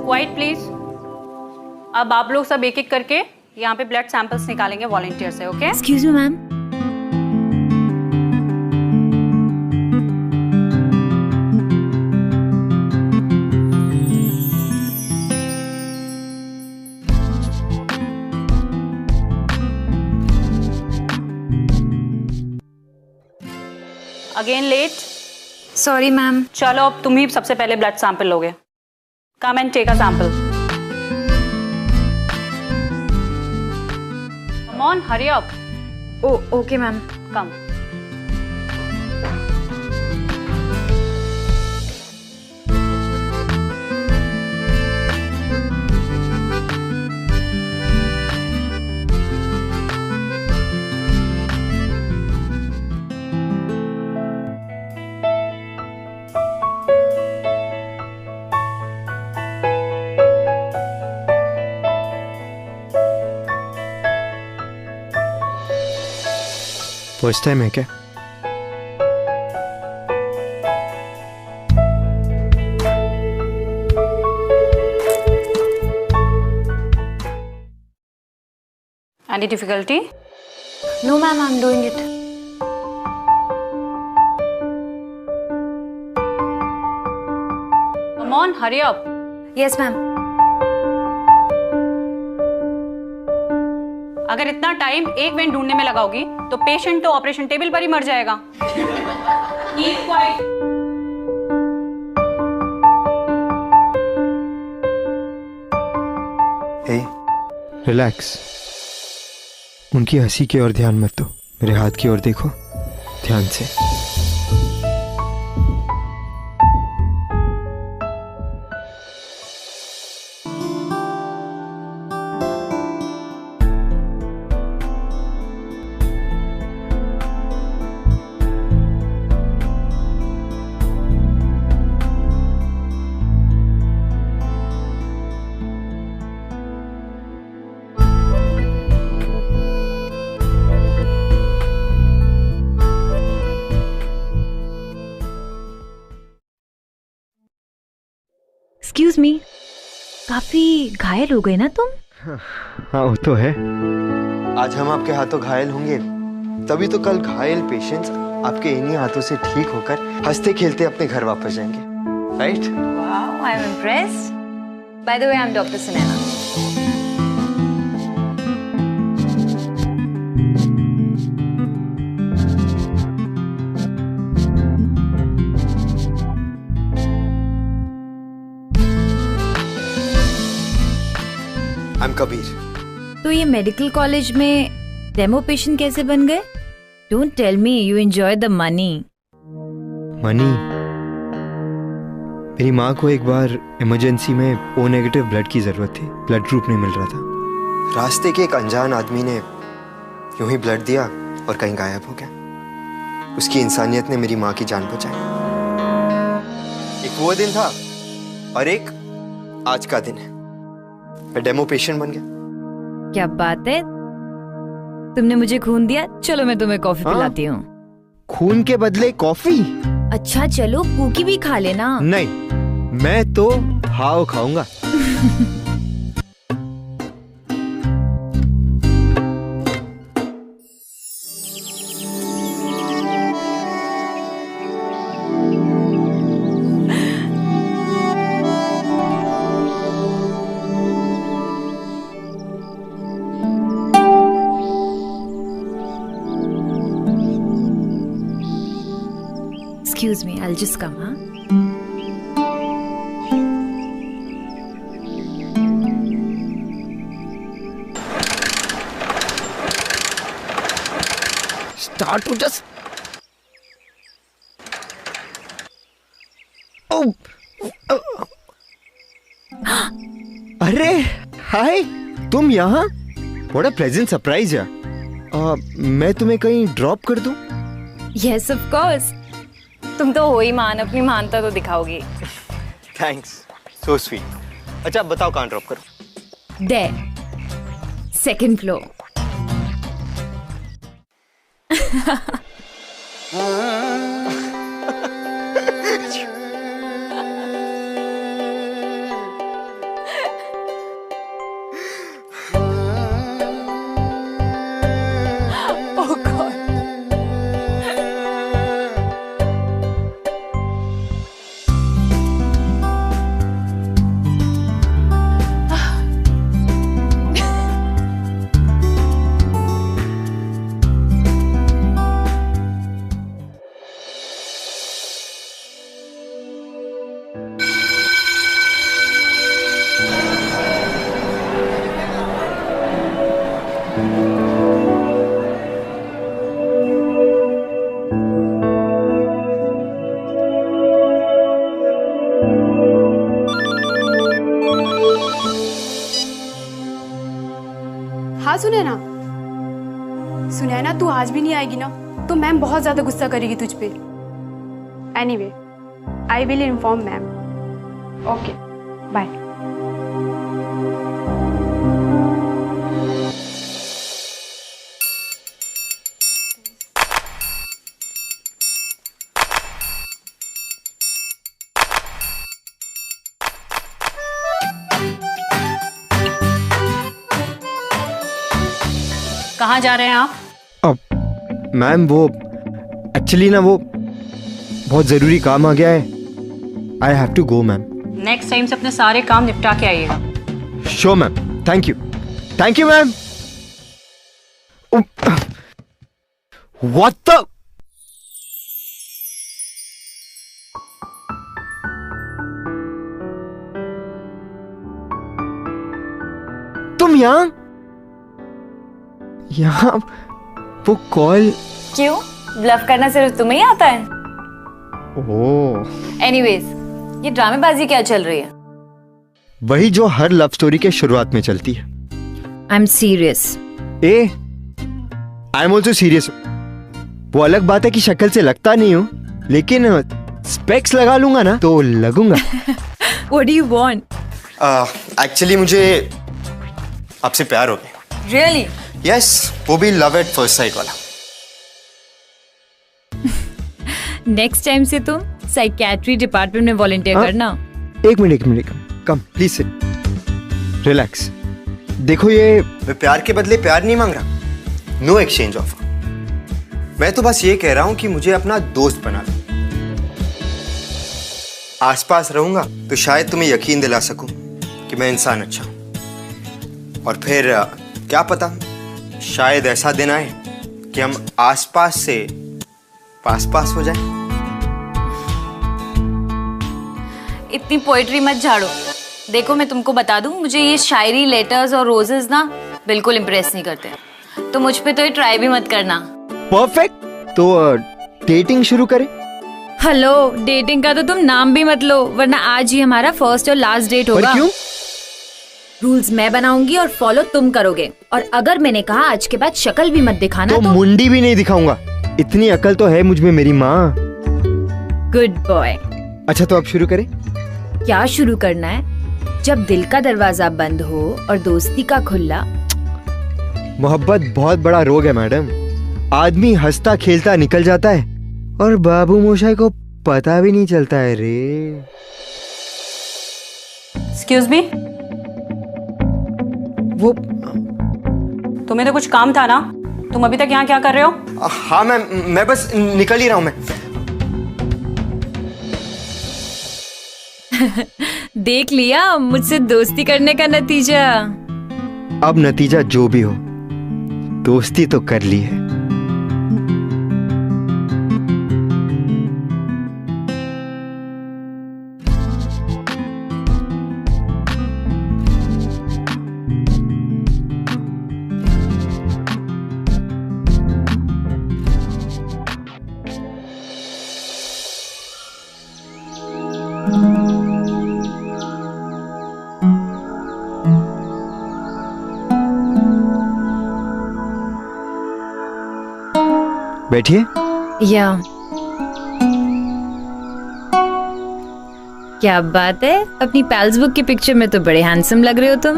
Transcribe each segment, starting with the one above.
Quite please. अब आप लोग सब एक एक करके यहाँ पे ब्लड सैंपल्स निकालेंगे वॉलंटियर से, okay? Excuse me ma'am. Again late. Sorry ma'am. चलो अब तुम ही सबसे पहले ब्लड सैंपल लोगे। Come and take a sample. Come on, hurry up. Okay ma'am. Come. First time है क्या? Any difficulty? No ma'am, I am doing it. Come on, hurry up. Yes ma'am. अगर इतना टाइम एक when ढूंढने में लगाओगी तो patient तो operation table पर ही मर जाएगा। Keep quiet. हे, रिलैक्स। उनकी हंसी की ओर ध्यान मत दो, मेरे हाथ की ओर देखो ध्यान से। एक्सक्यूज मी, काफी घायल हो गए ना तुम? हाँ वो तो है। आज हम आपके हाथों घायल होंगे, तभी तो कल घायल पेशेंट्स आपके इन्हीं हाथों से ठीक होकर हंसते खेलते अपने घर वापस जाएंगे, right? Wow, I am impressed. By the way, I am doctor Sunaina. I am Kabir. तो ये मेडिकल कॉलेज में डेमो पेशेंट कैसे बन गए? Don't tell me you enjoy the money. Money? मेरी माँ को एक बार इमरजेंसी में ओ नेगेटिव ब्लड की जरूरत थी, ब्लड ग्रुप नहीं मिल रहा था। रास्ते के एक अनजान आदमी ने यूं ही ब्लड दिया और कहीं गायब हो गया। उसकी इंसानियत ने मेरी माँ की जान बचाई। एक वो दिन था और एक आज का दिन है। मैं डेमो पेशेंट बन गया। क्या बात है, तुमने मुझे खून दिया। चलो मैं तुम्हें कॉफी पिलाती हूँ। खून के बदले कॉफी? अच्छा चलो, कुकी भी खा लेना। नहीं, मैं तो हाव खाऊंगा। Excuse me, I'll just come, huh? Start to just. Oh. अरे हाय, तुम यहाँ? What a pleasant surprise यार। मैं तुम्हें कहीं ड्रॉप कर दूं? Yes, of course. तुम तो हो ही मान, अपनी मानता तो दिखाओगी। Thanks, so sweet. अच्छा बताओ कहाँ ड्रॉप करूं? There, second floor. हाँ सुनैना, सुनैना तू आज भी नहीं आएगी ना तो मैम बहुत ज्यादा गुस्सा करेगी तुझ पे। Anyway, I will inform ma'am. Okay, bye. कहाँ जा रहे हैं आप? अब मैम वो एक्चुअली ना वो बहुत ज़रूरी काम आ गया है। I have to go ma'am. Next time से अपने सारे काम निपटा के आइएगा। Sure ma'am, thank you ma'am. What the तुम यहाँ वो कॉल क्यों? ब्लफ करना सिर्फ तुम्हें ही आता है? ओह, एनीवेज, ये ड्रामेबाजी क्या चल रही है? वही जो हर लव स्टोरी के शुरुआत में चलती है। I am serious. I am also serious. वो अलग बात है कि शक्ल से लगता नहीं हूँ, लेकिन स्पेक्स लगा लूंगा ना तो लगूंगा। What do you want? Actually मुझे आपसे प्यार हो गया। Really? यस, वो भी लव एट फर्स्ट साइट वाला। नेक्स्ट टाइम से तुम साइकियाट्री डिपार्टमेंट में वॉलंटियर करना। एक minute, come please sit, relax. देखो, ये मैं प्यार के बदले प्यार नहीं मांग रहा। No exchange offer. मैं तो बस ये कह रहा हूं कि मुझे अपना दोस्त बना लो। आसपास रहूंगा तो शायद तुम्हें यकीन दिला सकूं कि मैं इंसान अच्छा हूं। और फिर क्या पता, शायद ऐसा दिन आए कि हम आसपास से पास हो जाएं। इतनी पोएट्री मत झाड़ो। देखो, मैं तुमको बता दूं, मुझे ये शायरी, लेटर्स और रोजेस ना बिल्कुल इम्प्रेस नहीं करते। तो मुझ पे तो ये ट्राई भी मत करना। परफेक्ट। तो डेटिंग शुरू करें? हेलो, डेटिंग का तो तुम नाम भी मत लो, वरना आज ही हमारा फर्स्ट और लास्ट डेट होगा। पर क्यों? रूल्स मैं बनाऊंगी और फॉलो तुम करोगे। और अगर मैंने कहा आज के बाद शक्ल भी मत दिखाना तो मुंडी भी नहीं दिखाऊंगा। इतनी अकल तो है मुझ में मेरी माँ। Good boy. अच्छा, तो अब शुरू करें? क्या शुरू करना है? जब दिल का दरवाजा बंद हो और दोस्ती का खुला। मोहब्बत बहुत बड़ा रोग है मैडम। आदमी हंसता खेलता निकल जाता है और बाबू मोशाई को पता भी नहीं चलता है रे। एक्सक्यूज मी, वो तुम्हें तो कुछ काम था ना? तुम अभी तक यहाँ क्या कर रहे हो? हाँ मैम, मैं बस निकल ही रहा हूँ मैं। देख लिया मुझसे दोस्ती करने का नतीजा। अब नतीजा जो भी हो, दोस्ती तो कर ली है। बैठिए। या क्या बात है, अपनी पैल्स बुक की पिक्चर में तो बड़े हैंडसम लग रहे हो तुम।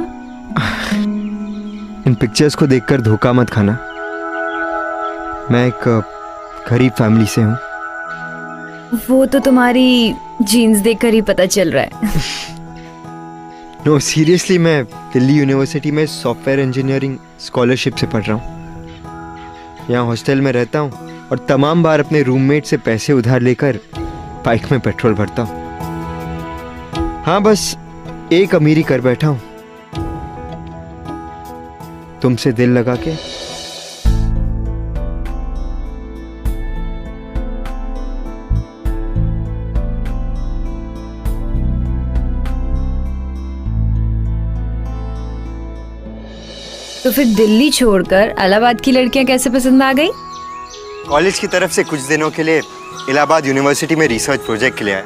इन पिक्चर्स को देखकर धोखा मत खाना। मैं एक गरीब फैमिली से हूँ। वो तो तुम्हारी जीन्स देखकर ही पता चल रहा है। नो सीरियसली, मैं दिल्ली यूनिवर्सिटी में सॉफ्टवेयर इंजीनियरिंग स्कॉलरशिप से पढ़ रहा हूँ। यहाँ हॉस्टल में रहता हूँ और तमाम बार अपने रूममेट से पैसे उधार लेकर बाइक में पेट्रोल भरता हूँ। हाँ, बस एक अमीरी कर बैठा हूँ, तुमसे दिल लगा के। तो फिर दिल्ली छोड़कर इलाहाबाद की लड़कियां कैसे पसंद आ गई? कॉलेज की तरफ से कुछ दिनों के लिए इलाहाबाद यूनिवर्सिटी में रिसर्च प्रोजेक्ट के लिए आया।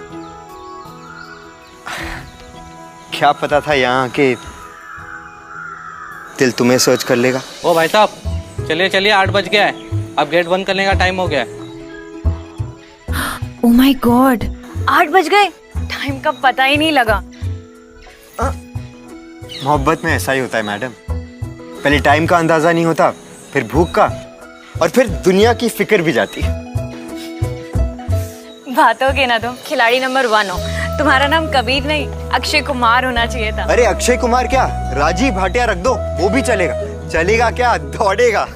क्या पता था यहाँ के दिल तुम्हें सर्च कर लेगा। ओ भाई साहब, चलिए चलिए, 8 बज गया है, अब गेट बंद करने का टाइम हो गया है। ओह माय गॉड, 8 बज गए, टाइम का पता ही नहीं लगा। मोहब्बत में ऐसा ही होता है मैडम, पहले टाइम का अंदाजा नहीं होता, फिर भूख का, और फिर दुनिया की फिक्र भी जाती है। बातों के ना तुम खिलाड़ी नंबर 1 हो। तुम्हारा नाम कबीर नहीं, अक्षय कुमार होना चाहिए था। अरे अक्षय कुमार क्या, राजीव भाटिया रख दो, वो भी चलेगा। चलेगा क्या, दौड़ेगा।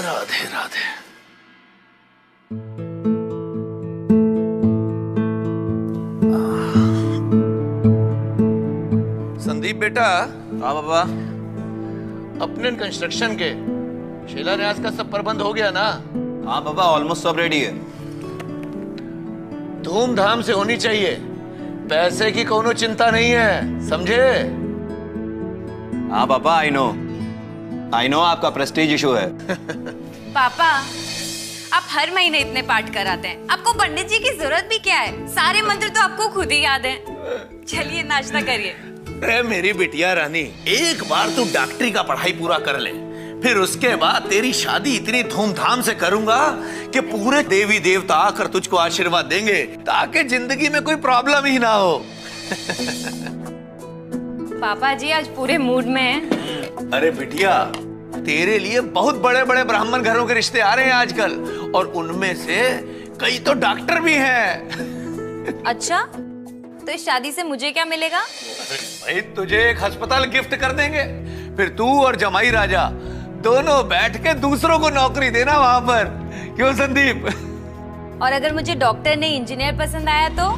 राधे राधे। संदीप बेटा। हाँ बाबा। अपने कंस्ट्रक्शन के शिलान्यास का सब प्रबंध हो गया ना? हाँ बाबा, ऑलमोस्ट सब रेडी है। धूमधाम से होनी चाहिए, पैसे की कोनो चिंता नहीं है, समझे? हाँ पापा, आई नो आपका प्रेस्टीज इशू है। पापा, आप हर महीने इतने पाठ कराते हैं, आपको पंडित जी की जरूरत भी क्या है? सारे मंत्र तो आपको खुद ही याद हैं। चलिए नाश्ता करिए। अरे मेरी बिटिया रानी, एक बार तू डॉक्टरी का पढ़ाई पूरा कर ले, फिर उसके बाद तेरी शादी इतनी धूमधाम से करूंगा कि पूरे देवी देवता आकर तुझको आशीर्वाद देंगे, ताकि जिंदगी में कोई प्रॉब्लम ही ना हो। पापा जी आज पूरे मूड में हैं। अरे बिटिया, तेरे लिए बहुत बड़े बड़े ब्राह्मण घरों के रिश्ते आ रहे हैं आजकल, और उनमें से कई तो डॉक्टर भी हैं। अच्छा, तो इस शादी से मुझे क्या मिलेगा? भाई तुझे एक अस्पताल गिफ्ट कर देंगे, फिर तू और जमाई राजा दोनों बैठ के दूसरों को नौकरी देना वहां पर। क्यों संदीप? और अगर मुझे डॉक्टर नहीं इंजीनियर पसंद आया तो?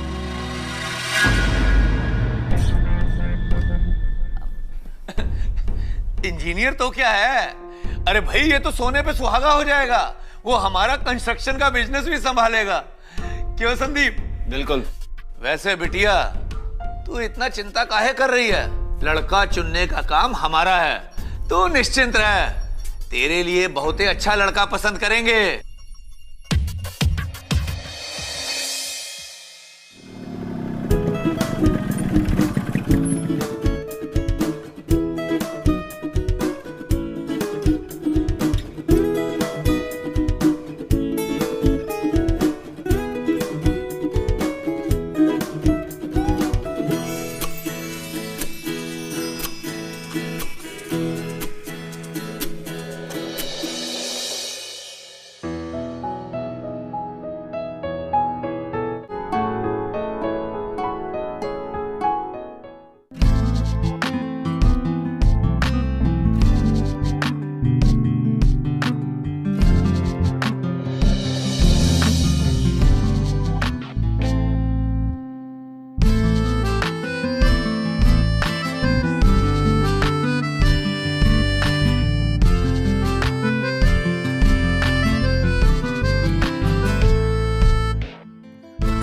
इंजीनियर तो क्या है, अरे भाई ये तो सोने पे सुहागा हो जाएगा, वो हमारा कंस्ट्रक्शन का बिजनेस भी संभालेगा। क्यों संदीप? बिल्कुल। वैसे बिटिया, तू इतना चिंता काहे कर रही है? लड़का चुनने का काम हमारा है, तू निश्चिंत रह, तेरे लिए बहुत ही अच्छा लड़का पसंद करेंगे।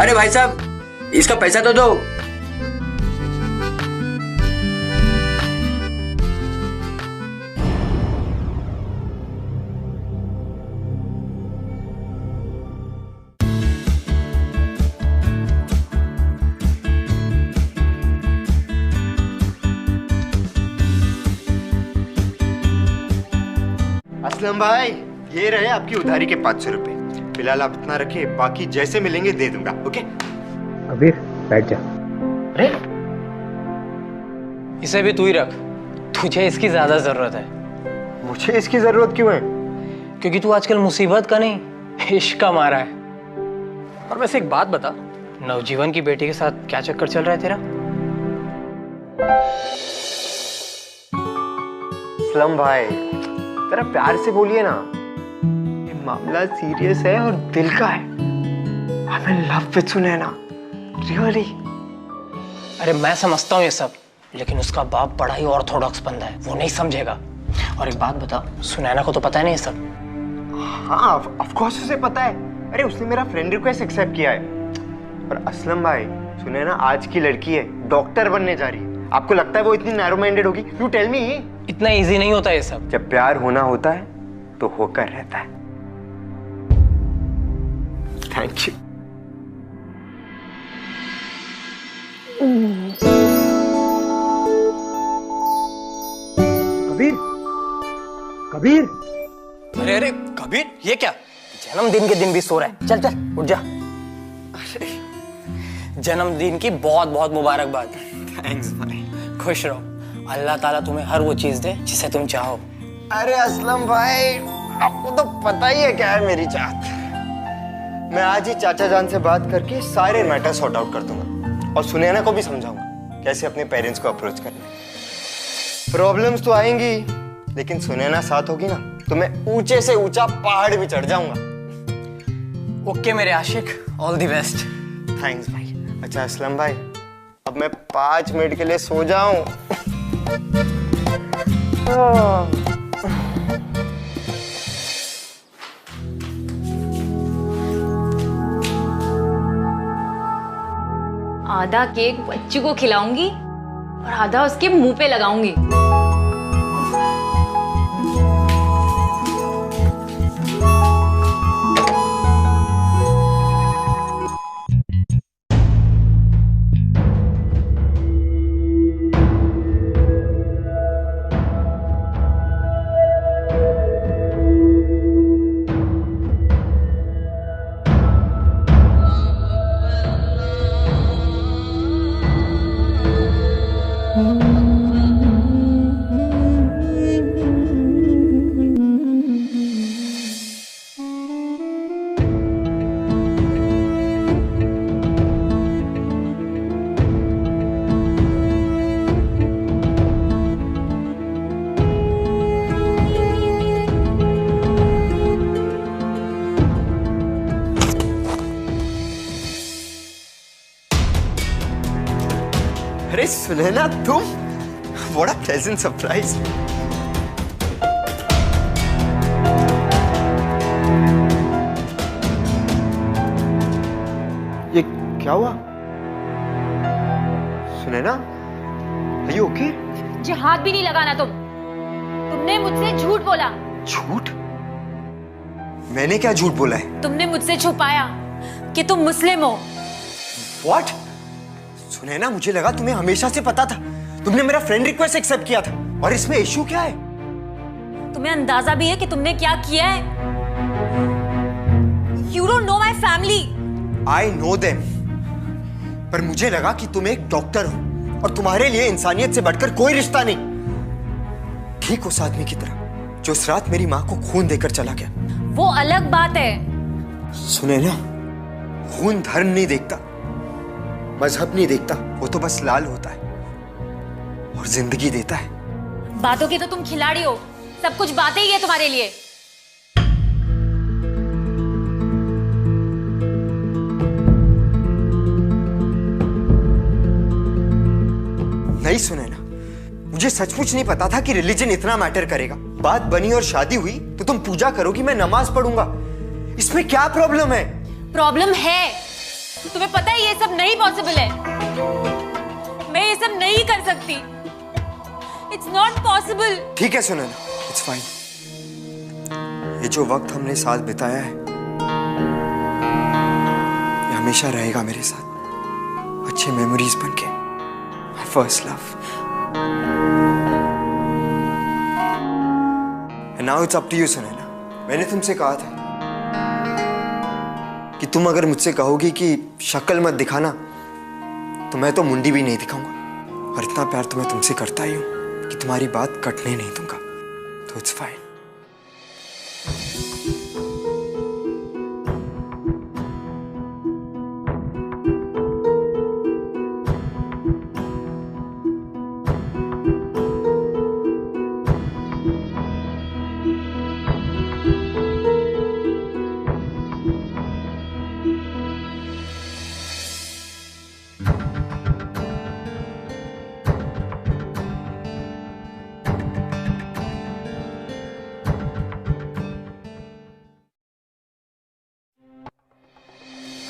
अरे भाई साहब, इसका पैसा तो दो। असलम भाई, ये रहे आपकी उधारी के 500 रुपए। फिलहाल आप इतना रखिए, बाकी जैसे मिलेंगे दे दूंगा। ओके अबीर, बैठ जा। अरे इसे भी तू ही रख, तुझे इसकी ज्यादा जरूरत है। मुझे इसकी जरूरत क्यों है? क्योंकि तू आजकल मुसीबत का नहीं, इश्क का मारा है। और वैसे एक बात बता, नवजीवन की बेटी के साथ क्या चक्कर चल रहा है तेरा? असलम भाई, जरा प्यार से बोलिए ना, ये मामला सीरियस है और दिल का है। I'm in love with Sunaina, really। अरे मैं समझता हूँ ये सब, लेकिन उसका बाप बड़ा ही ऑर्थोडॉक्स बंदा है, वो नहीं समझेगा। और एक बात बता, सुनैना को तो पता है नहीं ये सब? हाँ ऑफ कोर्स उसे पता है। अरे उसने मेरा फ्रेंड रिक्वेस्ट एक्सेप्ट किया है। और असलम भाई सुने ना, आज की लड़की है, डॉक्टर बनने जा रही है। आपको लगता है वो इतनी नैरो माइंडेड होगी? You tell me. इतना इजी नहीं होता ये सब। जब प्यार होना होता है तो होकर रहता है। Thank you. कबीर, कबीर, अरे अरे कबीर, ये क्या? जन्मदिन के दिन भी सो रहा है? चल चल उठ जा। जन्मदिन की बहुत बहुत मुबारकबाद। थैंक्स भाई। खुश रहो, अल्लाह ताला तुम्हें हर वो चीज दे जिसे तुम चाहो। अरे असलम भाई, आपको तो पता ही है क्या है मेरी चाहत। मैं आज ही चाचा जान से बात करके सारे मैटर सॉर्ट आउट कर दूंगा और सुनैना को भी समझाऊंगा कैसे अपने पेरेंट्स को अप्रोच करना है। प्रॉब्लम्स तो आएंगी, लेकिन सुनैना साथ होगी ना तो मैं ऊंचे से ऊंचा पहाड़ भी चढ़ जाऊंगा। ओके मेरे आशिक, ऑल द बेस्ट। थैंक्स भाई। अच्छा असलम भाई, अब मैं 5 मिनट के लिए सो जाऊं। आधा केक बच्ची को खिलाऊंगी और आधा उसके मुंह पे लगाऊंगी। अरे सुनैना तुम, व्हाट अ प्लेजेंट सरप्राइज। ये क्या हुआ? Sunaina, are you okay? मुझे हाथ भी नहीं लगाना तुमने मुझसे झूठ बोला। झूठ? मैंने क्या झूठ बोला है? तुमने मुझसे छुपाया कि तुम मुस्लिम हो। What? सुनैना, मुझे लगा तुम्हें हमेशा से पता था। तुमने मेरा फ्रेंड रिक्वेस्ट एक्सेप्ट किया था, और इसमें इशू क्या है? तुम्हें अंदाजा भी है कि तुमने क्या किया है? You don't know my family. I know them. पर मुझे लगा कि तुम एक डॉक्टर हो और तुम्हारे लिए इंसानियत से बढ़कर कोई रिश्ता नहीं। ठीक उस आदमी की तरह जो उस रात मेरी माँ को खून देकर चला गया। वो अलग बात है। सुनैना, खून धर्म नहीं देखता, मजहब नहीं देखता, वो तो बस लाल होता है और जिंदगी देता है। बातों के तो तुम खिलाड़ी हो, सब कुछ बातें ही है तुम्हारे लिए। नहीं सुनैना, मुझे सचमुच नहीं पता था कि रिलीजन इतना मैटर करेगा। बात बनी और शादी हुई तो तुम पूजा करोगी, मैं नमाज पढ़ूंगा। इसमें क्या प्रॉब्लम है? प्रॉब्लम है, तुम्हें पता है ये सब नहीं पॉसिबल है। मैं ये सब नहीं कर सकती। It's not possible. ठीक है सुनैना, इट्स फाइन। ये जो वक्त हमने साथ बिताया है ये हमेशा रहेगा मेरे साथ, अच्छे मेमोरीज बनके। My first love. And now it's up to you Sunaina. मैंने तुमसे कहा था कि तुम अगर मुझसे कहोगी कि शक्ल मत दिखाना तो मैं तो मुंडी भी नहीं दिखाऊंगा। और इतना प्यार तो मैं तुमसे करता ही हूं कि तुम्हारी बात कटने नहीं दूंगा। तो इट्स फाइन।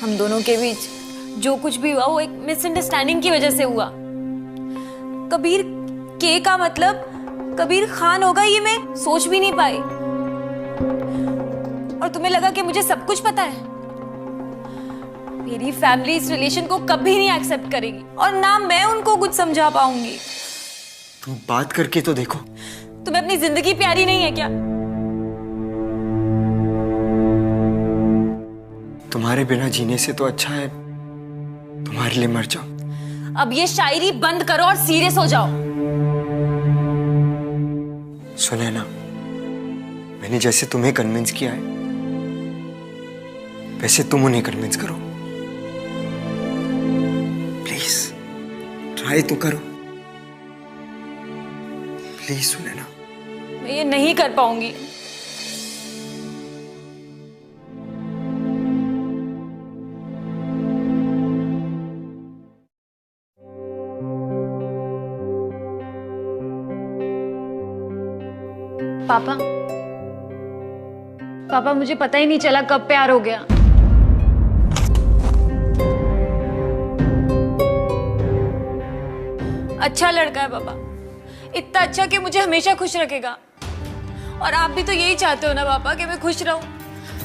हम दोनों के बीच जो कुछ भी हुआ वो एक मिसअंडरस्टैंडिंग की वजह से हुआ। कबीर के का मतलब कबीर खान होगा ये मैं सोच भी नहीं पाई। और तुम्हें लगा कि मुझे सब कुछ पता है। मेरी फैमिली इस रिलेशन को कभी नहीं एक्सेप्ट करेगी और ना मैं उनको कुछ समझा पाऊंगी। तुम बात करके तो देखो। तुम्हें अपनी जिंदगी प्यारी नहीं है क्या? तुम्हारे बिना जीने से तो अच्छा है तुम्हारे लिए मर जाओ। अब ये शायरी बंद करो और सीरियस हो जाओ। सुनैना, मैंने जैसे तुम्हें कन्विंस किया है वैसे तुम उन्हें कन्विंस करो। प्लीज ट्राई तो करो। प्लीज सुनैना। मैं ये नहीं कर पाऊंगी। पापा, पापा मुझे पता ही नहीं चला कब प्यार हो गया। अच्छा लड़का है पापा, इतना अच्छा कि मुझे हमेशा खुश रखेगा। और आप भी तो यही चाहते हो ना पापा कि मैं खुश रहूं।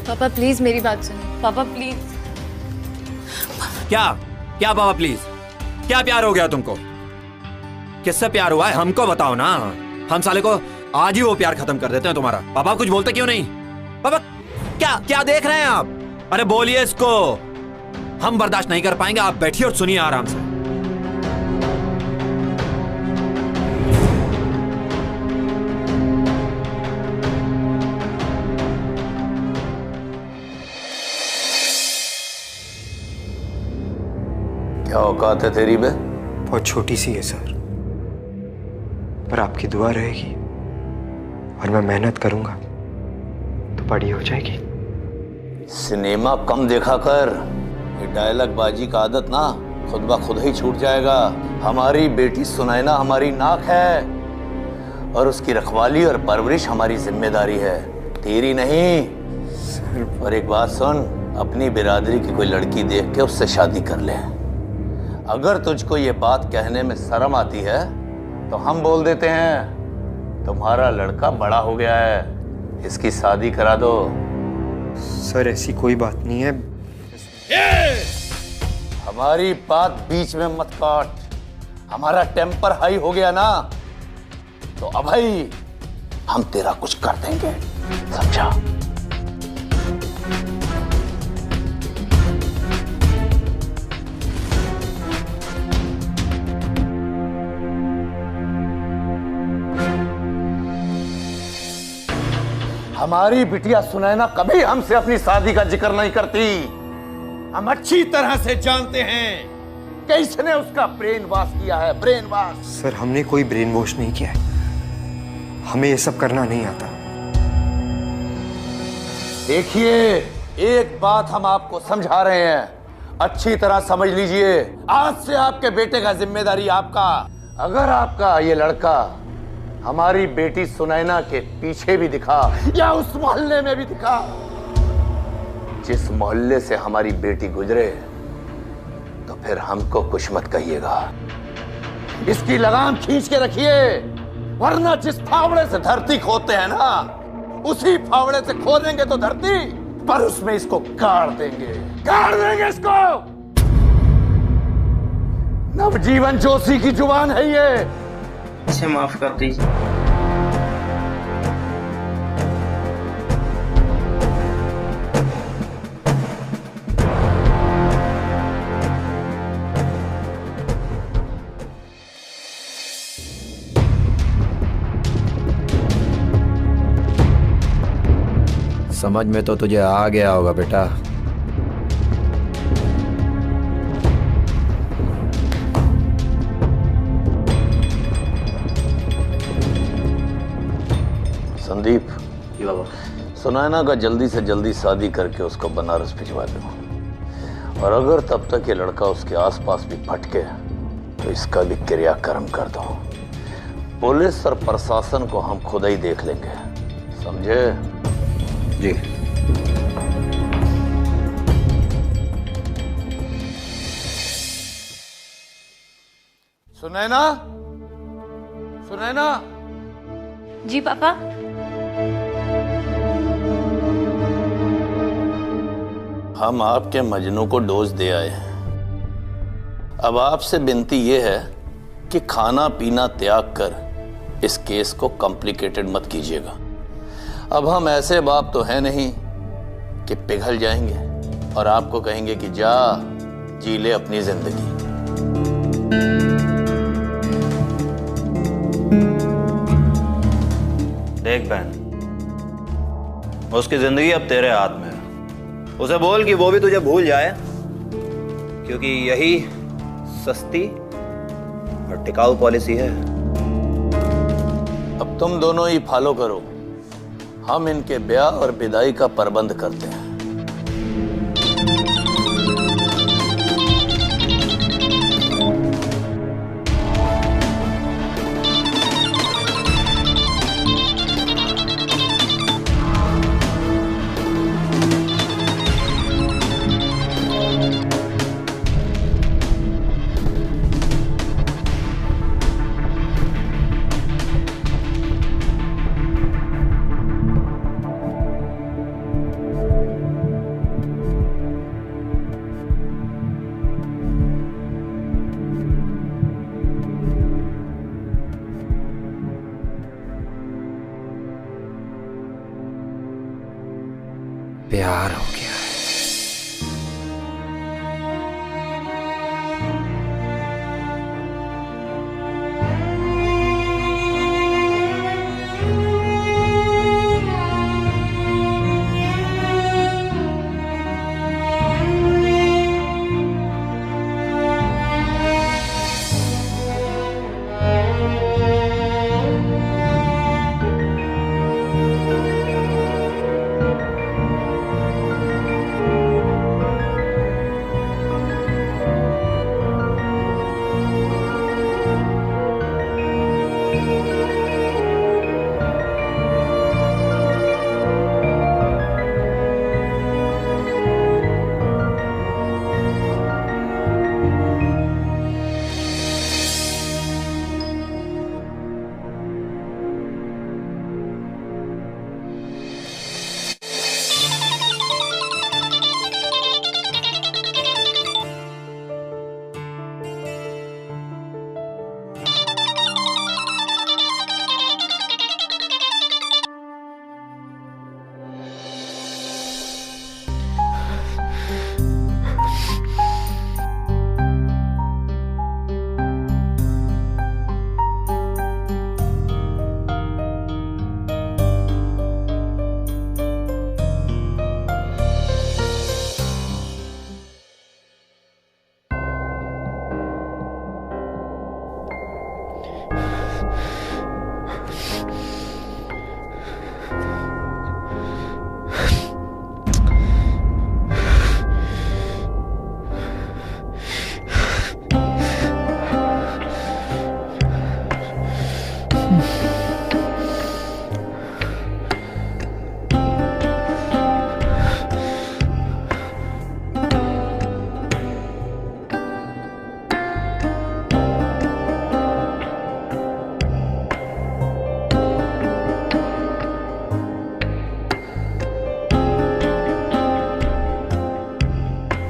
पापा प्लीज मेरी बात सुनिए। पापा प्लीज। क्या क्या पापा प्लीज? क्या प्यार हो गया तुमको? किससे प्यार हुआ है हमको बताओ ना। हम साले को आज ही वो प्यार खत्म कर देते हैं तुम्हारा। पापा कुछ बोलते क्यों नहीं? पापा क्या क्या देख रहे हैं आप? अरे बोलिए इसको। हम बर्दाश्त नहीं कर पाएंगे। आप बैठिए और सुनिए आराम से। क्या औकात है तेरी बे? बहुत छोटी सी है सर, पर आपकी दुआ रहेगी और मैं मेहनत करूंगा तो बड़ी हो जाएगी। सिनेमा कम देखा कर। ये डायलॉग बाजी का आदत ना खुद ब खुद ही छूट जाएगा। हमारी बेटी सुनैना हमारी नाक है और उसकी रखवाली और परवरिश हमारी जिम्मेदारी है, तेरी नहीं। और एक बात सुन, अपनी बिरादरी की कोई लड़की देख के उससे शादी कर ले। अगर तुझको ये बात कहने में शर्म आती है तो हम बोल देते हैं तुम्हारा लड़का बड़ा हो गया है, इसकी शादी करा दो। सर ऐसी कोई बात नहीं है। हमारी बात बीच में मत काट। हमारा टेम्पर हाई हो गया ना तो अब भाई हम तेरा कुछ कर देंगे, समझा? हमारी बिटिया सुनैना कभी हमसे अपनी शादी का जिक्र नहीं करती। हम अच्छी तरह से जानते हैं कि इसने उसका ब्रेन वॉश किया है, ब्रेन वॉश। सर हमने कोई ब्रेन वॉश नहीं किया है, हमें ये सब करना नहीं आता। देखिए, एक बात हम आपको समझा रहे हैं, अच्छी तरह समझ लीजिए। आज से आपके बेटे का जिम्मेदारी आपका। अगर आपका ये लड़का हमारी बेटी सुनैना के पीछे भी दिखा या उस मोहल्ले में भी दिखा, जिस मोहल्ले से हमारी बेटी गुजरे, तो फिर हमको कुछ मत कहिएगा। इसकी लगाम खींच के रखिए, वरना जिस फावड़े से धरती खोदते हैं ना, उसी फावड़े से खोदेंगे तो धरती, पर उसमें इसको गाड़ देंगे इसको। नवजीवन जोशी की जुबान है ये। इसे माफ कर दीजिए। समझ में तो तुझे आ गया होगा बेटा। संदीप, सुनैना का जल्दी से जल्दी शादी करके उसको बनारस भिजवा दो। और अगर तब तक ये लड़का उसके आसपास भी भटके तो इसका भी क्रियाक्रम कर दो। पुलिस और प्रशासन को हम खुद ही देख लेंगे, समझे? जी। सुनैना, सुनैना। जी पापा। हम आपके मजनू को डोज दे आए। अब आपसे विनती यह है कि खाना पीना त्याग कर इस केस को कॉम्प्लिकेटेड मत कीजिएगा। अब हम ऐसे बाप तो हैं नहीं कि पिघल जाएंगे और आपको कहेंगे कि जा जी ले अपनी जिंदगी। देख बहन, उसकी जिंदगी अब तेरे हाथ में है। उसे बोल कि वो भी तुझे भूल जाए, क्योंकि यही सस्ती और टिकाऊ पॉलिसी है। अब तुम दोनों ही फॉलो करो, हम इनके ब्याह और विदाई का प्रबंध करते हैं। प्यार हो गया है।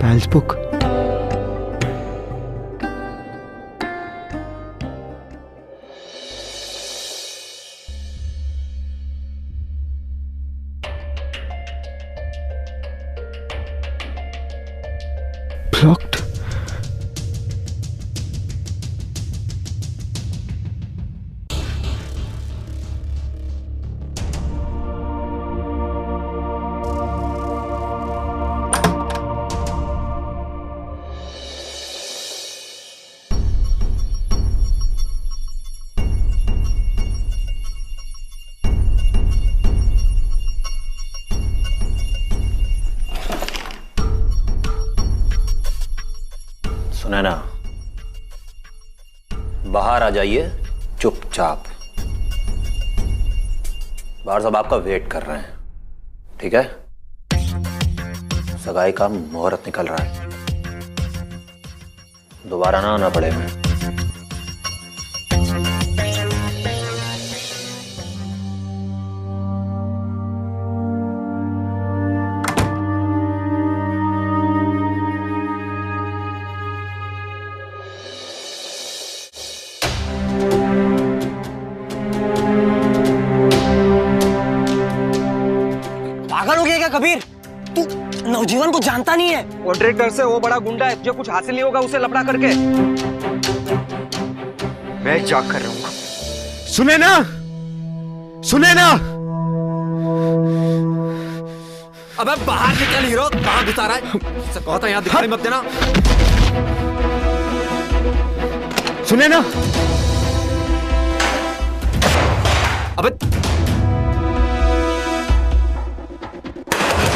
Pal's book. Blocked. सुनैना, बाहर आ जाइए चुपचाप। बाहर सब आपका वेट कर रहे हैं, ठीक है? सगाई का मुहूर्त निकल रहा है, दोबारा ना आना पड़ेगा। क्या कबीर? तू नवजीवन को जानता नहीं है। कॉन्ट्रैक्टर से वो बड़ा गुंडा है, तुझे कुछ हासिल नहीं होगा उसे लपड़ा करके। मैं जाग कर रहूंगा। सुने ना, सुने ना। अबे बाहर निकल हीरो, कहाँ घुसा रहा है? कहो तो यहाँ दिखाई मत देना। सुने ना। अबे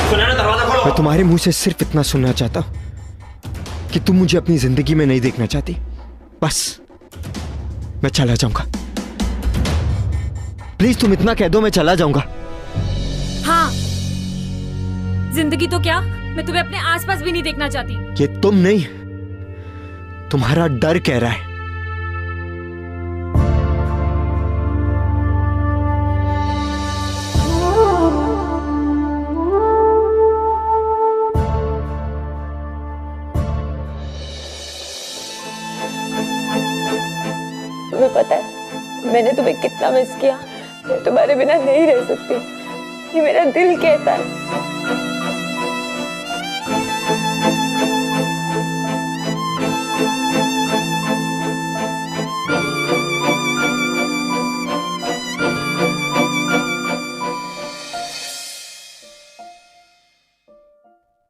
सुने ना, दरवाजा खोलो। मैं तुम्हारे मुंह से सिर्फ इतना सुनना चाहता हूं कि तुम मुझे अपनी जिंदगी में नहीं देखना चाहती। बस मैं चला जाऊंगा। प्लीज तुम इतना कह दो, मैं चला जाऊंगा। हाँ, जिंदगी तो क्या, मैं तुम्हें अपने आसपास भी नहीं देखना चाहती। ये तुम नहीं, तुम्हारा डर कह रहा है। तुम्हें पता है मैंने तुम्हें कितना मिस किया। मैं तुम्हारे बिना नहीं रह सकती, ये मेरा दिल कहता है।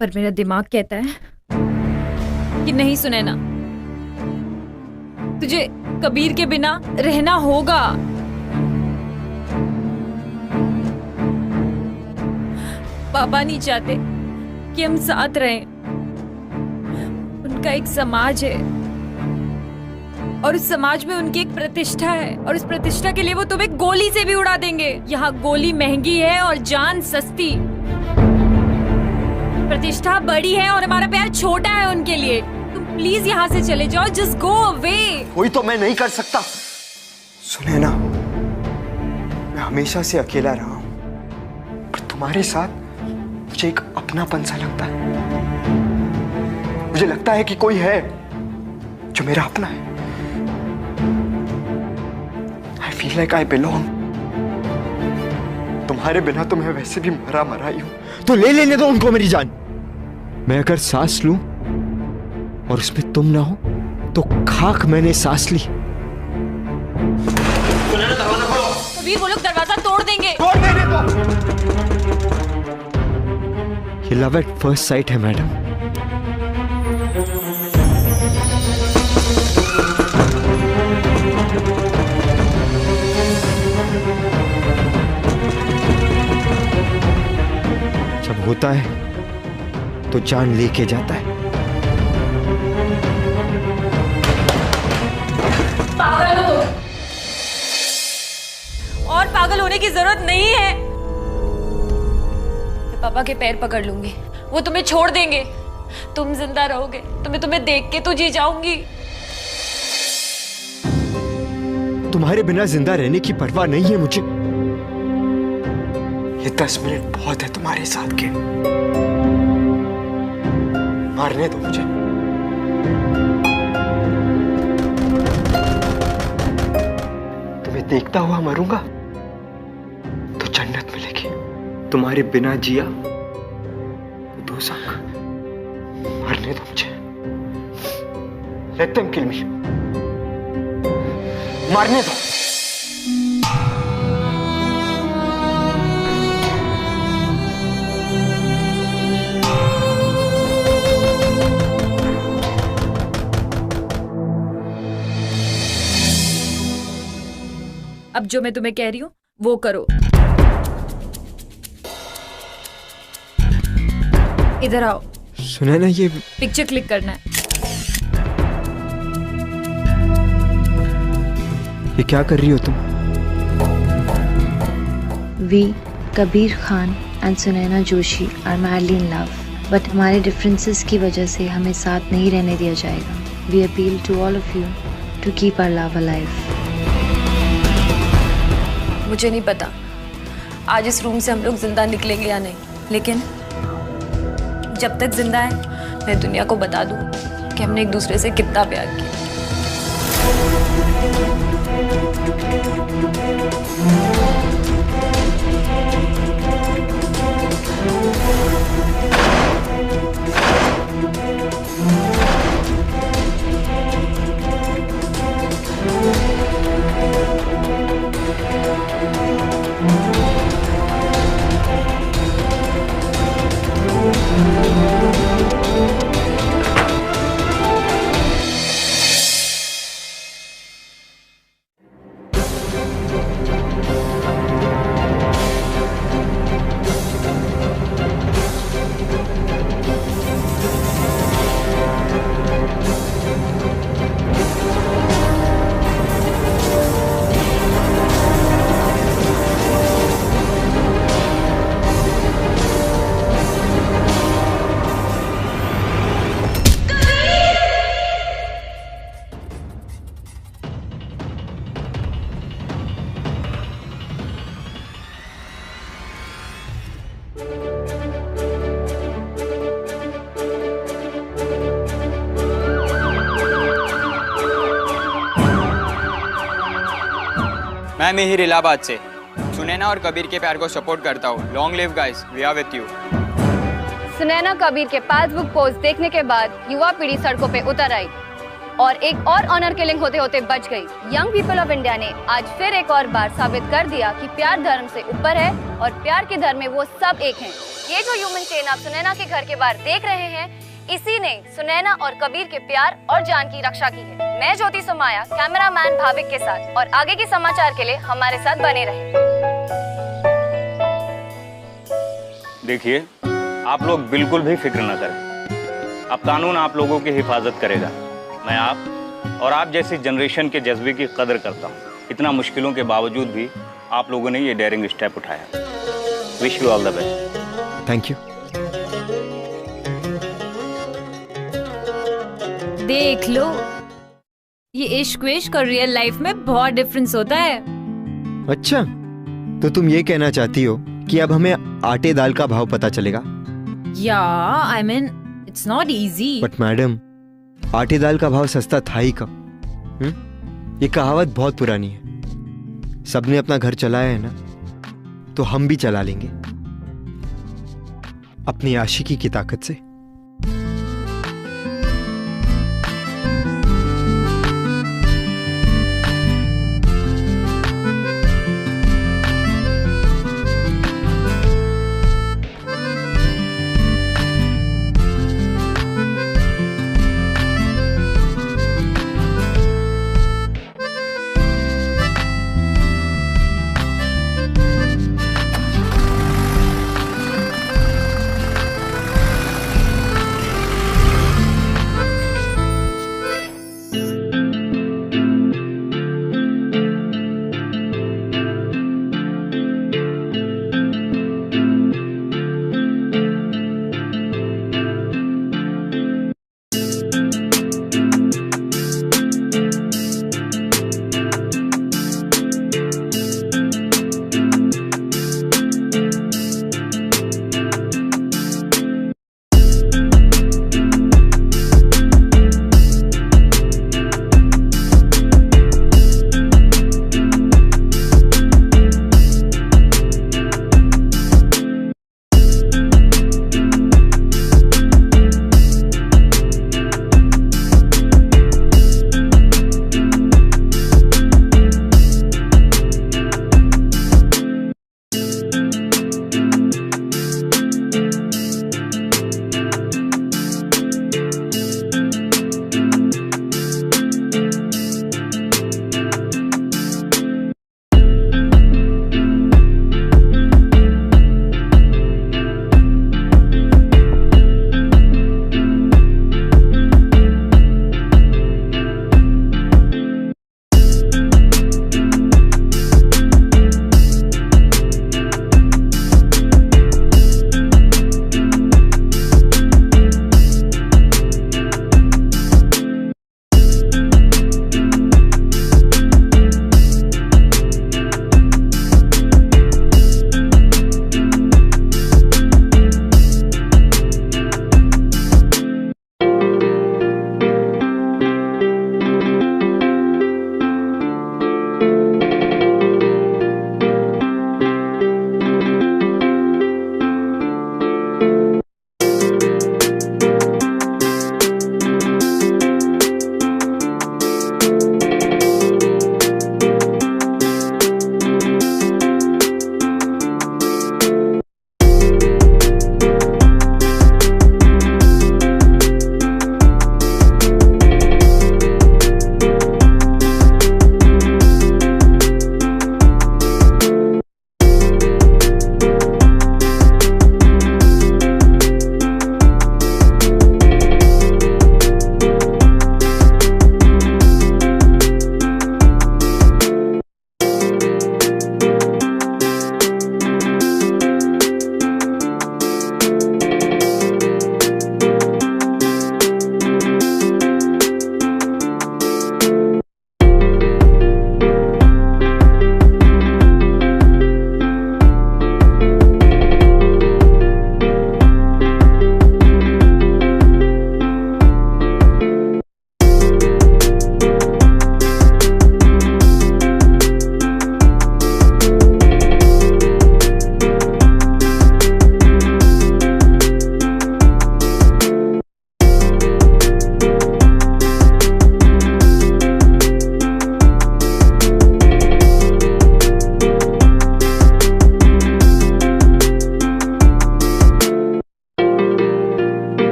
पर मेरा दिमाग कहता है कि नहीं सुनैना, तुझे कबीर के बिना रहना होगा। पापा नहीं चाहते कि हम साथ रहें। उनका एक समाज है और उस समाज में उनकी एक प्रतिष्ठा है, और उस प्रतिष्ठा के लिए वो तुम्हें गोली से भी उड़ा देंगे। यहाँ गोली महंगी है और जान सस्ती। प्रतिष्ठा बड़ी है और हमारा प्यार छोटा है उनके लिए। तुम प्लीज यहाँ से चले जाओ, जस्ट गो अवे। कोई तो मैं नहीं कर सकता। सुने ना, मैं हमेशा से अकेला रहा हूं, पर तुम्हारे साथ मुझे एक अपनापन सा लगता है। मुझे लगता है कि कोई है जो मेरा अपना है। I feel like I belong। तुम्हारे बिना तो मैं वैसे भी मरा मरा ही हूं, तो ले लेने दो उनको मेरी जान। मैं अगर सांस लूं और उसमें तुम ना हो तो खाक मैंने सांस ली। कबीर, वो लोग दरवाजा तोड़ देंगे। तोड़ देने दो। ये लव एट फर्स्ट साइट है मैडम। जब होता है तो जान लेके जाता है। पागल हो तुम, और पागल होने की जरूरत नहीं है। मैं पापा के पैर पकड़ लूंगी, वो तुम्हें छोड़ देंगे। तुम जिंदा रहोगे तो मैं तुम्हें देख के तो जी जाऊंगी। तुम्हारे बिना जिंदा रहने की परवाह नहीं है मुझे। ये 10 मिनट बहुत है तुम्हारे साथ के। मारने दो मुझे। तुम्हें देखता हुआ मरूंगा तो जन्नत मिलेगी, तुम्हारे बिना जिया तो दोज़ख। मारने दो मुझे। Let them kill me। मारने दो। अब जो मैं तुम्हें कह रही हूँ वो करो। इधर आओ। सुना ना, ये पिक्चर क्लिक करना है। ये क्या कर रही हो तुम? We Kabir Khan and Sunaina Joshi are madly in love, but हमारे डिफरेंसेस की वजह से हमें साथ नहीं रहने दिया जाएगा। We appeal to all of you to keep our love alive. मुझे नहीं पता आज इस रूम से हम लोग जिंदा निकलेंगे या नहीं, लेकिन जब तक जिंदा है मैं दुनिया को बता दूं कि हमने एक दूसरे से कितना प्यार किया। मैं मिहिर इलाहाबाद से सुनैना और कबीर के प्यार को सपोर्ट करता हूँ। Long live guys, we are with you. Sunaina Kabir के पासबुक पोस्ट देखने के बाद युवा पीढ़ी सड़कों पे उतर आई और एक और ऑनर किलिंग होते होते बच गई। यंग पीपल ऑफ इंडिया ने आज फिर एक और बार साबित कर दिया कि प्यार धर्म से ऊपर है और प्यार के धर्म में वो सब एक हैं। ये जो ह्यूमन चेन आप सुनैना के घर के बाहर देख रहे हैं, इसी ने सुनैना और कबीर के प्यार और जान की रक्षा की है। मैं ज्योति सोमाया कैमरामैन भाविक के साथ, और आगे के समाचार के लिए हमारे साथ बने रहे। देखिए, आप लोग बिल्कुल भी फिक्र न करें, अब कानून आप लोगों की हिफाजत करेगा। मैं आप और आप जैसी जनरेशन के जज्बे की कदर करता हूँ। इतना मुश्किलों के बावजूद भी आप लोगों ने ये डेयरिंग स्टेप उठाया। Wish you all the best. Thank you. देख लो, ये इश्क विश्क और रियल लाइफ में बहुत डिफरेंस होता है। अच्छा, तो तुम ये कहना चाहती हो कि अब हमें आटे दाल का भाव पता चलेगा? या I mean it's not easy. But madam, आटे दाल का भाव सस्ता था ही कब? ये कहावत बहुत पुरानी है। सबने अपना घर चलाया है ना, तो हम भी चला लेंगे अपनी आशिकी की ताकत से।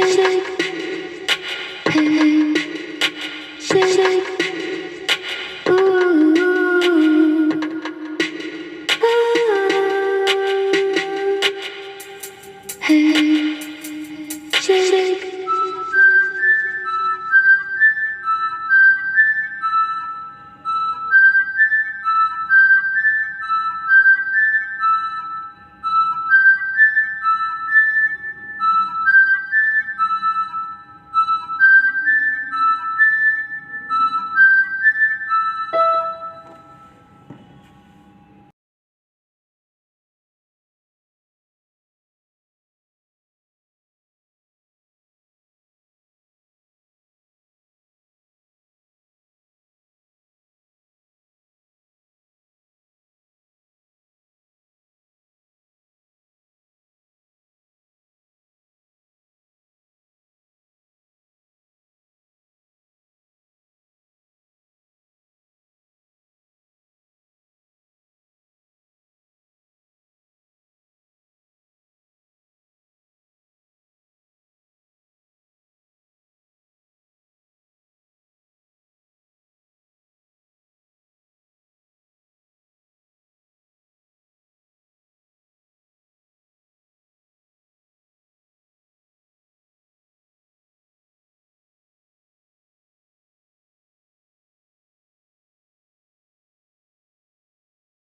इश्क